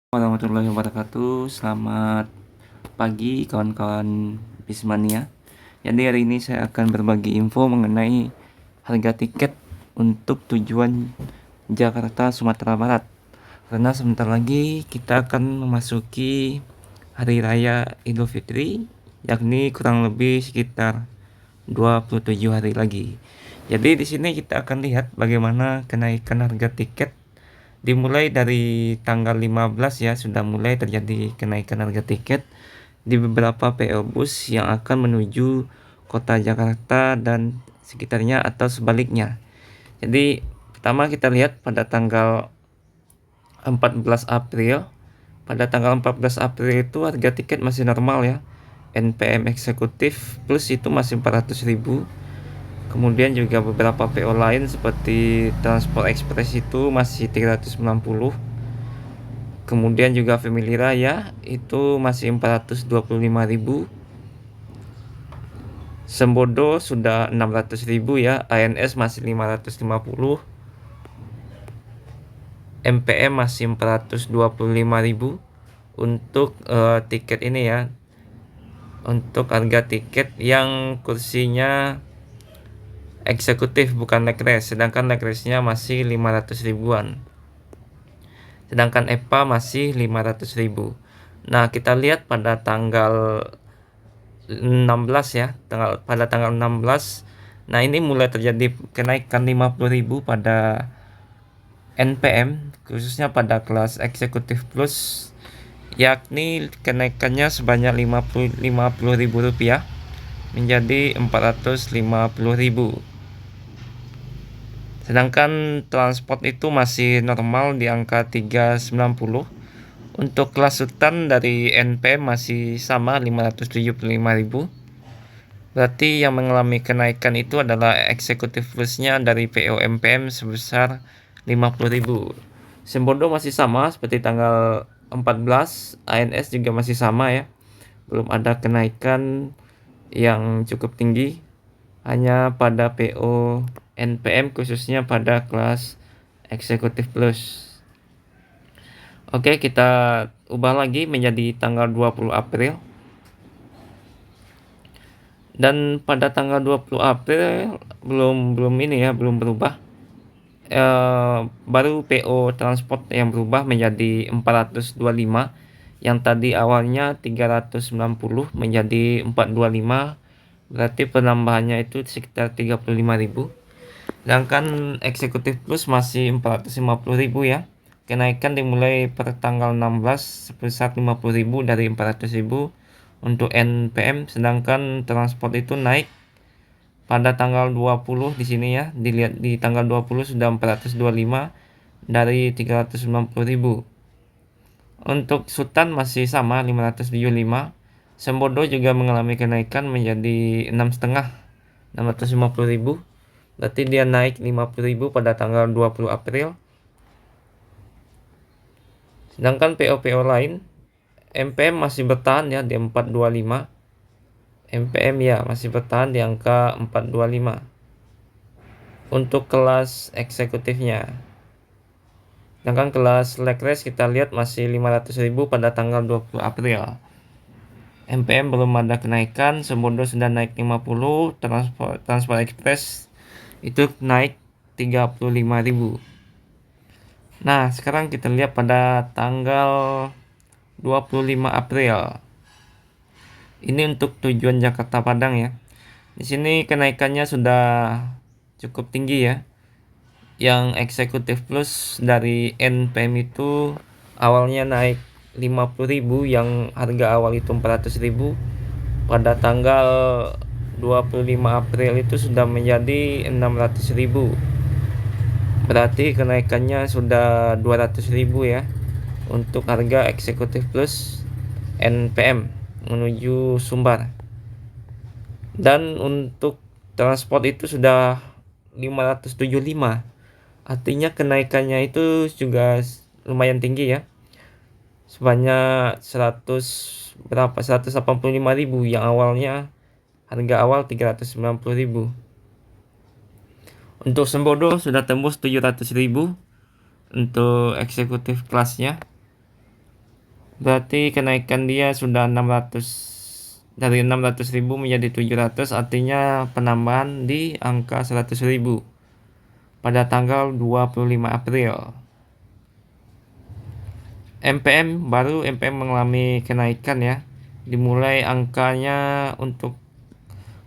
Warahmatullahi wabarakatuh. Selamat pagi kawan-kawan Bismania. Jadi hari ini saya akan berbagi info mengenai harga tiket untuk tujuan Jakarta Sumatera Barat. Karena sebentar lagi kita akan memasuki Hari Raya Idul Fitri, yakni kurang lebih sekitar 27 hari lagi. Jadi di sini kita akan lihat bagaimana kenaikan harga tiket. Dimulai dari tanggal 15 ya, sudah mulai terjadi kenaikan harga tiket di beberapa PO bus yang akan menuju kota Jakarta dan sekitarnya atau sebaliknya. Jadi pertama kita lihat pada tanggal 14 April. Pada tanggal 14 April itu harga tiket masih normal ya. NPM eksekutif plus itu masih 400.000. Kemudian juga beberapa PO lain seperti Transport Express itu masih 390. Kemudian juga Family Raya itu masih 425.000. Sembodo sudah 600.000 ya. ANS masih 550. MPM masih 425.000 untuk tiket ini ya. Untuk harga tiket yang kursinya eksekutif bukan leg race, sedangkan leg race-nya masih 500 ribuan. Sedangkan EPA masih 500.000. Nah, kita lihat pada tanggal 16 ya, pada tanggal 16. Nah, ini mulai terjadi kenaikan 50.000 pada NPM, khususnya pada kelas eksekutif plus, yakni kenaikannya sebanyak 50.000 rupiah menjadi 450.000. Sedangkan transport itu masih normal di angka 390. Untuk kelas sultan dari NPM masih sama 575.000. Berarti yang mengalami kenaikan itu adalah eksekutif plusnya dari PO MPM sebesar 50.000. Sembodo masih sama seperti tanggal 14, ANS juga masih sama ya. Belum ada kenaikan yang cukup tinggi, hanya pada PO NPM khususnya pada kelas eksekutif plus. Oke, kita ubah lagi menjadi tanggal 20 April. Dan pada tanggal 20 April belum ini ya, belum berubah. Baru PO transport yang berubah menjadi 425, yang tadi awalnya 390 menjadi 425. Berarti penambahannya itu sekitar 35.000. Sedangkan eksekutif plus masih 450.000 ya. Kenaikan dimulai per tanggal 16 sebesar 50.000 dari 400.000 untuk NPM. Sedangkan transport itu naik pada tanggal 20 di sini ya. Dilihat di tanggal 20 sudah 425 dari 390.000. Untuk Sultan masih sama 575. Sembodo juga mengalami kenaikan menjadi 6,5, 650.000. Berarti dia naik 50.000 pada tanggal 20 April. Sedangkan PO-PO lain, MPM masih bertahan ya di 425. MPM ya masih bertahan di angka 425 untuk kelas eksekutifnya. Sedangkan kelas leg race kita lihat masih 500.000 pada tanggal 20 April. MPM belum ada kenaikan, Sembodo sudah naik 50, Transport Express itu naik 35.000. Nah, sekarang kita lihat pada tanggal 25 April. Ini untuk tujuan Jakarta Padang ya. Di sini kenaikannya sudah cukup tinggi ya. Yang eksekutif plus dari NPM itu awalnya naik 50.000, yang harga awal itu 400.000. Pada tanggal 25 April itu sudah menjadi 600.000. Berarti kenaikannya sudah 200.000 ya untuk harga eksekutif plus NPM menuju Sumbar. Dan untuk transport itu sudah 575. Artinya kenaikannya itu juga lumayan tinggi ya. Sebanyak 185.000 yang awalnya harga awal 390.000. Untuk Sembodo sudah tembus 700.000 untuk eksekutif kelasnya. Berarti kenaikan dia sudah 600, dari 600.000 menjadi 700, artinya penambahan di angka 100.000 pada tanggal 25 April. MPM baru MPM mengalami kenaikan ya. Dimulai angkanya untuk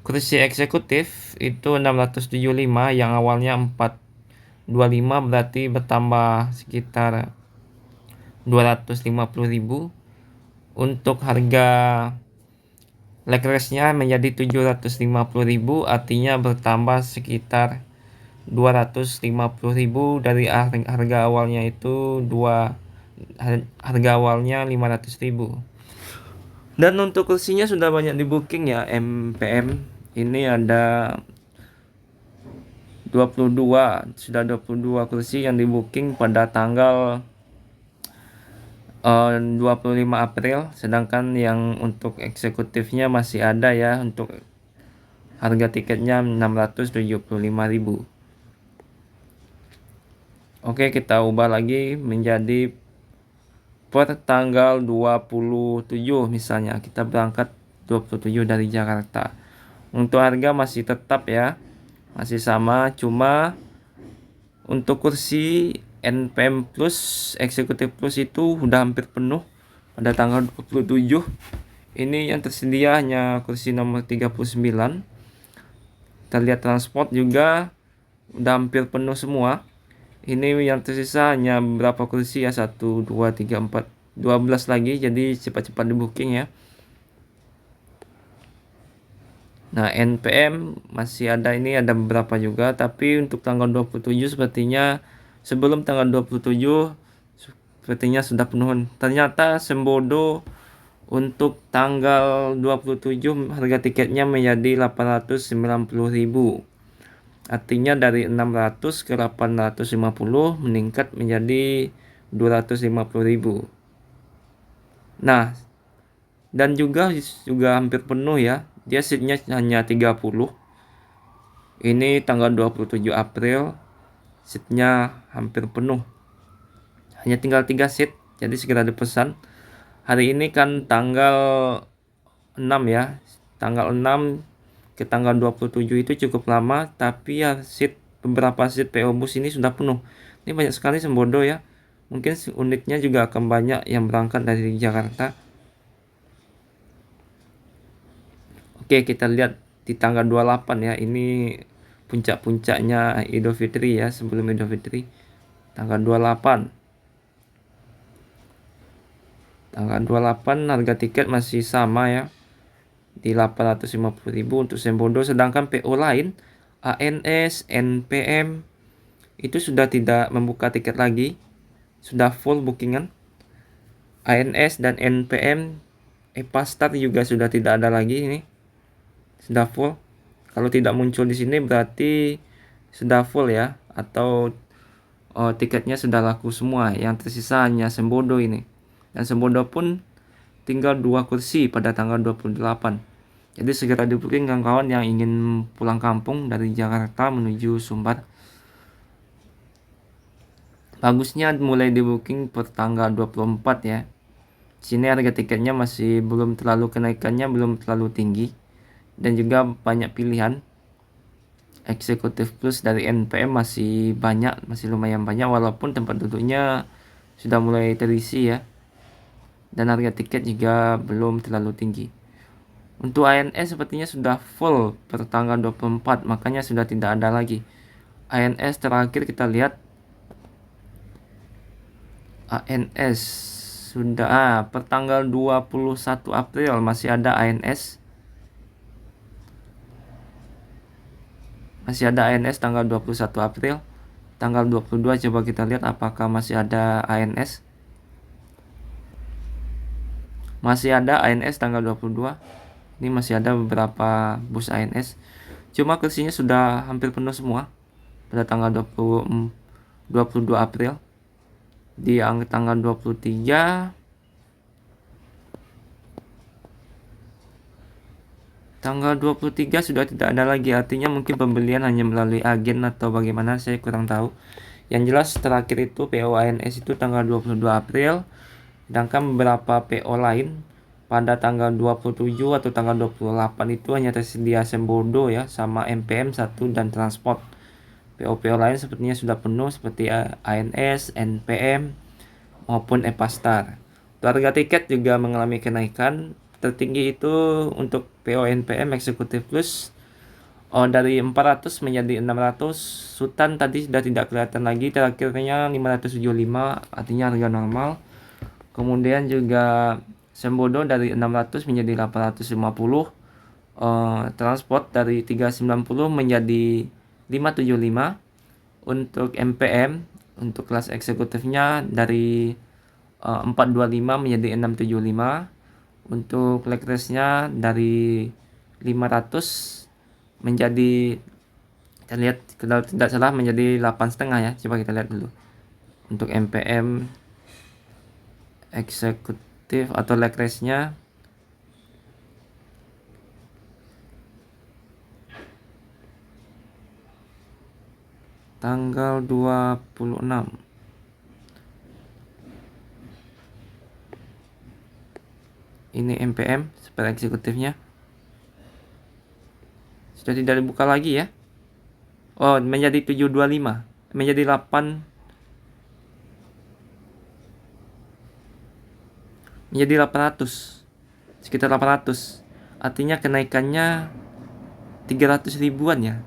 kursi eksekutif itu 675 yang awalnya 425, berarti bertambah sekitar 250.000. Untuk harga leg race-nya menjadi 750.000, artinya bertambah sekitar 250.000 dari harga awalnya itu harga awalnya 500.000. Dan untuk kursinya sudah banyak di booking ya. MPM ini ada 22 kursi yang di booking pada tanggal 25 April, sedangkan yang untuk eksekutifnya masih ada ya, untuk harga tiketnya 675.000. Oke, kita ubah lagi menjadi per tanggal 27 misalnya. Kita berangkat 27 dari Jakarta. Untuk harga masih tetap ya, masih sama, cuma untuk kursi NPM Plus, Eksekutif Plus itu udah hampir penuh pada tanggal 27. Ini yang tersedia hanya kursi nomor 39. Kita lihat transport juga udah hampir penuh semua. Ini yang tersisa hanya berapa kursi ya, 1, 2, 3, 4, 12 lagi, jadi cepat-cepat di booking ya. Nah, NPM masih ada, ini ada beberapa juga, tapi untuk tanggal 27 sepertinya sebelum tanggal 27 sepertinya sudah penuh. Ternyata Sembodo untuk tanggal 27 harga tiketnya menjadi 890.000. Artinya dari 600 ke 850 meningkat menjadi 250.000. Nah, dan juga hampir penuh ya. Dia seatnya hanya 30. Ini tanggal 27 April, seatnya hampir penuh. Hanya tinggal 3 seat, jadi segera dipesan. Hari ini kan tanggal 6 ya. Tanggal 6 ke tanggal 27 itu cukup lama, tapi ya beberapa seat PO Bus ini sudah penuh. Ini banyak sekali Sembodo ya. Mungkin unitnya juga akan banyak yang berangkat dari Jakarta. Oke, kita lihat di tanggal 28 ya. Ini puncak-puncaknya Idul Fitri ya, sebelum Idul Fitri. Tanggal 28. Tanggal 28 harga tiket masih sama ya, di 850.000 untuk Sembodo, sedangkan PO lain ANS, NPM itu sudah tidak membuka tiket lagi, sudah full bookingan. ANS dan NPM Epastar juga sudah tidak ada lagi, ini sudah full. Kalau tidak muncul di sini berarti sudah full ya, atau tiketnya sudah laku semua. Yang tersisa hanya Sembodo ini, dan Sembodo pun tinggal 2 kursi pada tanggal 28. Jadi segera di booking kawan-kawan yang ingin pulang kampung dari Jakarta menuju Sumbar. Bagusnya mulai di booking per tanggal 24 ya. Sini harga tiketnya masih belum terlalu, kenaikannya belum terlalu tinggi, dan juga banyak pilihan. Eksekutif Plus dari NPM masih banyak, masih lumayan banyak, walaupun tempat duduknya sudah mulai terisi ya. Dan harga tiket juga belum terlalu tinggi. Untuk ANS sepertinya sudah full per tanggal 24, makanya sudah tidak ada lagi. ANS terakhir kita lihat, ANS sudah per tanggal 21 April masih ada ANS. Masih ada ANS tanggal 21 April. Tanggal 22 coba kita lihat apakah masih ada ANS. Masih ada ANS tanggal 22. Ini masih ada beberapa bus ANS. Cuma kursinya sudah hampir penuh semua pada tanggal 22 April. Di tanggal 23, tanggal 23 sudah tidak ada lagi. Artinya mungkin pembelian hanya melalui agen atau bagaimana, saya kurang tahu. Yang jelas terakhir itu PO ANS itu tanggal 22 April. Sedangkan beberapa PO lain pada tanggal 27 atau tanggal 28 itu hanya tersedia Sembodo ya, sama MPM 1 dan transport. PO-PO lain sepertinya sudah penuh seperti ANS, NPM maupun Epastar. Harga tiket juga mengalami kenaikan. Tertinggi itu untuk PO NPM Executive Plus dari 400 menjadi 600. Sultan tadi sudah tidak kelihatan lagi, terakhirnya 575, artinya harga normal. Kemudian juga Sembodo dari 600 menjadi 850. Transport dari 390 menjadi 575. Untuk MPM untuk kelas eksekutifnya dari 425 menjadi 675. Untuk leg race-nya dari 500 menjadi, kita lihat kalau tidak salah menjadi 8,5 ya. Coba kita lihat dulu. Untuk MPM eksekutif atau leg race-nya tanggal 26. Ini MPM super eksekutifnya. Sudah tidak dibuka lagi ya. Oh, menjadi 725. Menjadi 8. Menjadi 800. Sekitar 800. Artinya kenaikannya 300 ribuan ya.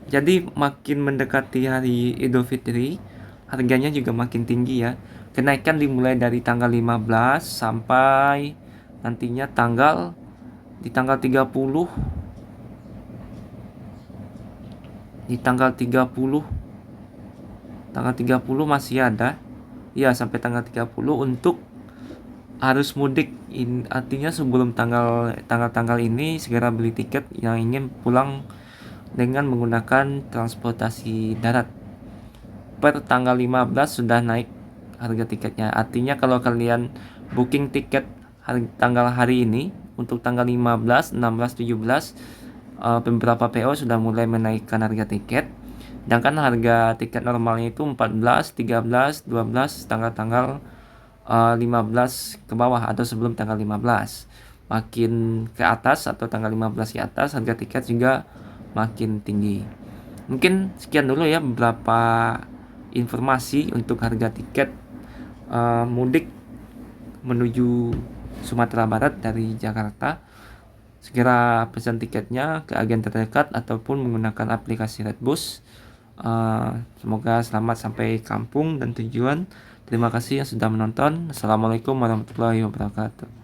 Jadi makin mendekati hari Idul Fitri, harganya juga makin tinggi ya. Kenaikan dimulai dari tanggal 15 sampai nantinya di tanggal 30, tanggal 30 masih ada. Ya, sampai tanggal 30 untuk arus mudik. Artinya sebelum tanggal ini segera beli tiket yang ingin pulang dengan menggunakan transportasi darat. Per tanggal 15 sudah naik harga tiketnya. Artinya kalau kalian booking tiket tanggal hari ini untuk tanggal 15, 16, 17, beberapa PO sudah mulai menaikkan harga tiket. Sedangkan harga tiket normalnya itu 14, 13, 12, tanggal-tanggal 15 ke bawah atau sebelum tanggal 15. Makin ke atas atau tanggal 15 ke atas, harga tiket juga makin tinggi. Mungkin sekian dulu ya beberapa informasi untuk harga tiket mudik menuju Sumatera Barat dari Jakarta. Segera pesan tiketnya ke agen terdekat ataupun menggunakan aplikasi Redbus. Semoga selamat sampai kampung dan tujuan. Terima kasih yang sudah menonton. Assalamualaikum warahmatullahi wabarakatuh.